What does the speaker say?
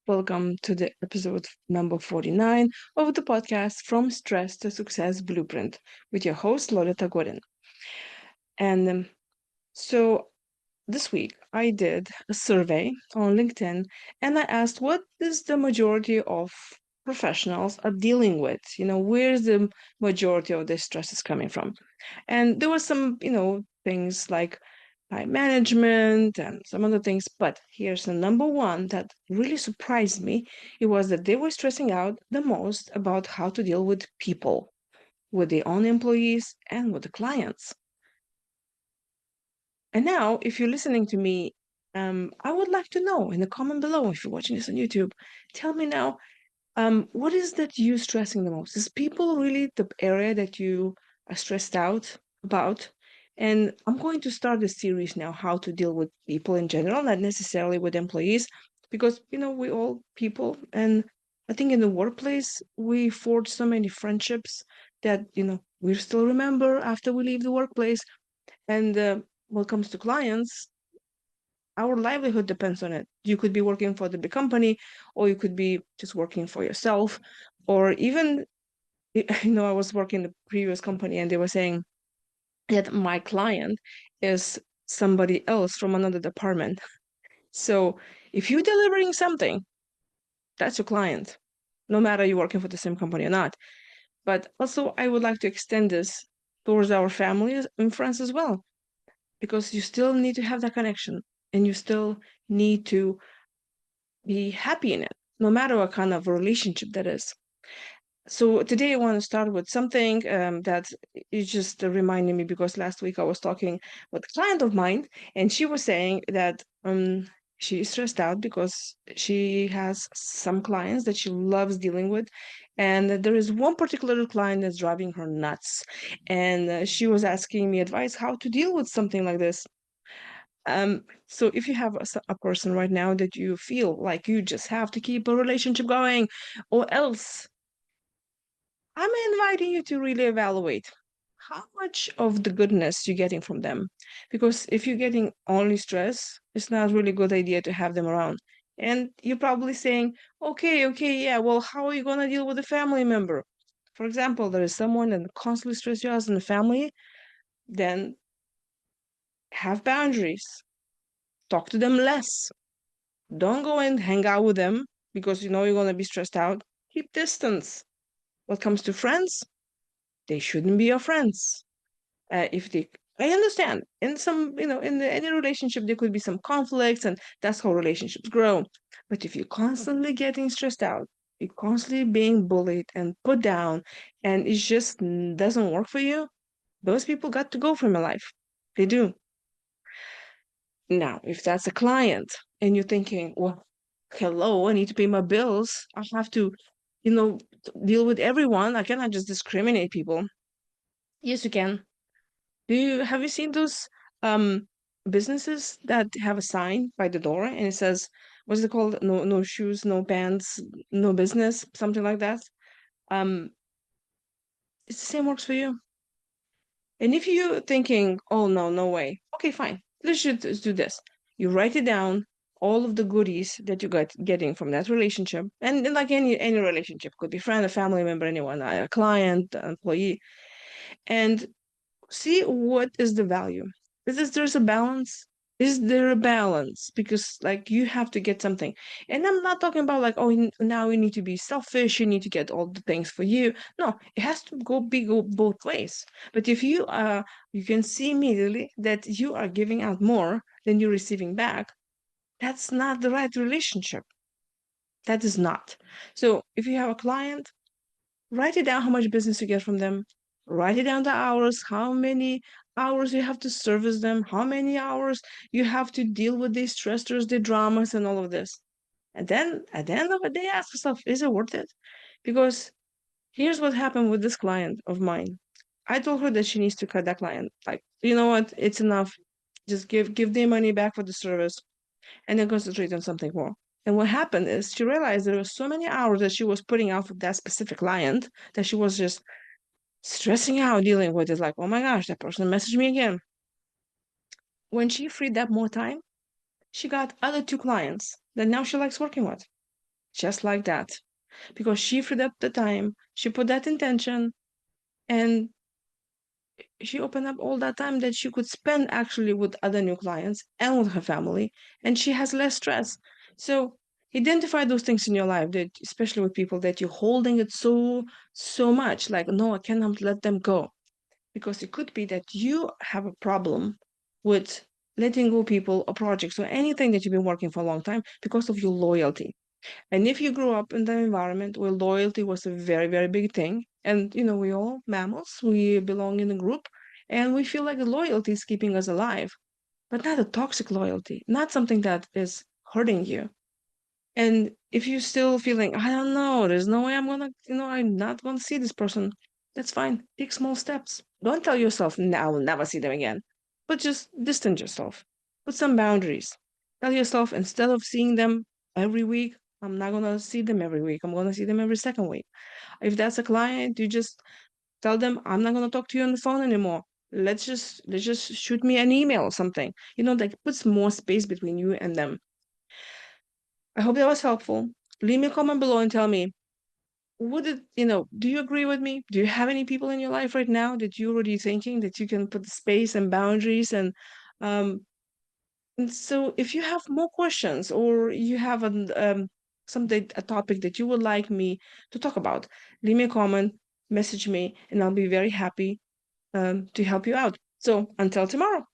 Welcome to the episode number 49 of the podcast From Stress to Success Blueprint with your host, Lolita. And this week I did a survey on LinkedIn and I asked what is the majority of professionals are dealing with? Where's the majority of this stress is coming from? And there were some, things like time management and some other things. But here's the number one that really surprised me. It was that they were stressing out the most about how to deal with people, with their own employees and with the clients. And now, if you're listening to me, I would like to know in the comment below, if you're watching this on YouTube, tell me now, what is that you stressing the most? Is people really the area that you are stressed out about? And I'm going to start this series now, how to deal with people in general, not necessarily with employees, because we all people, and I think in the workplace we forge so many friendships that we still remember after we leave the workplace. And when it comes to clients, our livelihood depends on it. You could be working for the big company, or you could be just working for yourself, or even, I was working in the previous company and they were saying that my client is somebody else from another department. So if you're delivering something, that's your client, no matter you're working for the same company or not. But also, I would like to extend this towards our families and friends as well, because you still need to have that connection and you still need to be happy in it, no matter what kind of relationship that is. So today I want to start with something that is just reminding me, because last week I was talking with a client of mine and she was saying that she is stressed out because she has some clients that she loves dealing with, and there is one particular client that's driving her nuts, and she was asking me advice how to deal with something like this. So if you have a person right now that you feel like you just have to keep a relationship going, or else, I'm inviting you to really evaluate how much of the goodness you're getting from them. Because if you're getting only stress, it's not really a good idea to have them around. And you're probably saying, okay, yeah, well, how are you going to deal with a family member? For example, there is someone that constantly stresses you out in the family, then have boundaries. Talk to them less. Don't go and hang out with them because you know you're going to be stressed out. Keep distance. What comes to friends, they shouldn't be your friends. If they, I understand in some, any relationship, there could be some conflicts and that's how relationships grow. But if you're constantly getting stressed out, you're constantly being bullied and put down, and it just doesn't work for you, those people got to go from your life. They do. Now, if that's a client and you're thinking, well, hello, I need to pay my bills. I have to, you know, deal with everyone. I cannot just discriminate people. Yes, you can. Have you seen those um businesses that have a sign by the door and it says, what's it called? No shoes, no pants, no business, something like that. Um, it's the same works for you. And if you're thinking, oh no, no way, okay, fine. Let's just do this. You write it down, all of the goodies that you got getting from that relationship, and like any relationship, could be friend, a family member, anyone, a client, an employee, and see what is the value. There's a balance? Is there a balance? Because like you have to get something. And I'm not talking about like, oh, now you need to be selfish, you need to get all the things for you. No, it has to go both ways. But if you can see immediately that you are giving out more than you're receiving back, that's not the right relationship. That is not. So if you have a client, write it down how much business you get from them. Write it down the hours, how many hours you have to service them, how many hours you have to deal with these stressors, the dramas, and all of this. And then at the end of the day, ask yourself, is it worth it? Because here's what happened with this client of mine. I told her that she needs to cut that client. Like, you know what? It's enough. Just give their money back for the service and then concentrate on something more. And what happened is she realized there were so many hours that she was putting out with that specific client that she was just stressing out dealing with it. Like, oh my gosh, that person messaged me again. When she freed up more time, she got other two clients that now she likes working with. just like that, because she freed up the time, she put that intention, and she opened up all that time that she could spend actually with other new clients and with her family, and she has less stress. So identify those things in your life, that especially with people that you're holding it so much, like, no, I cannot let them go, because it could be that you have a problem with letting go people or projects or anything that you've been working for a long time because of your loyalty. And if you grew up in the environment where loyalty was a very, very big thing, and we all mammals, we belong in a group, and we feel like the loyalty is keeping us alive, but not a toxic loyalty, not something that is hurting you. And if you're still feeling, I don't know, there's no way I'm not gonna see this person, that's fine. Take small steps. Don't tell yourself, "No, I will never see them again." But just distance yourself. Put some boundaries. Tell yourself, instead of seeing them every week, I'm not gonna see them every week. I'm gonna see them every second week. If that's a client, you just tell them, I'm not gonna talk to you on the phone anymore. Let's just shoot me an email or something. That puts more space between you and them. I hope that was helpful. Leave me a comment below and tell me, do you agree with me? Do you have any people in your life right now that you're already thinking that you can put space and boundaries, um and so if you have more questions, or you have a topic that you would like me to talk about, leave me a comment, message me, and I'll be very happy to help you out. So until tomorrow.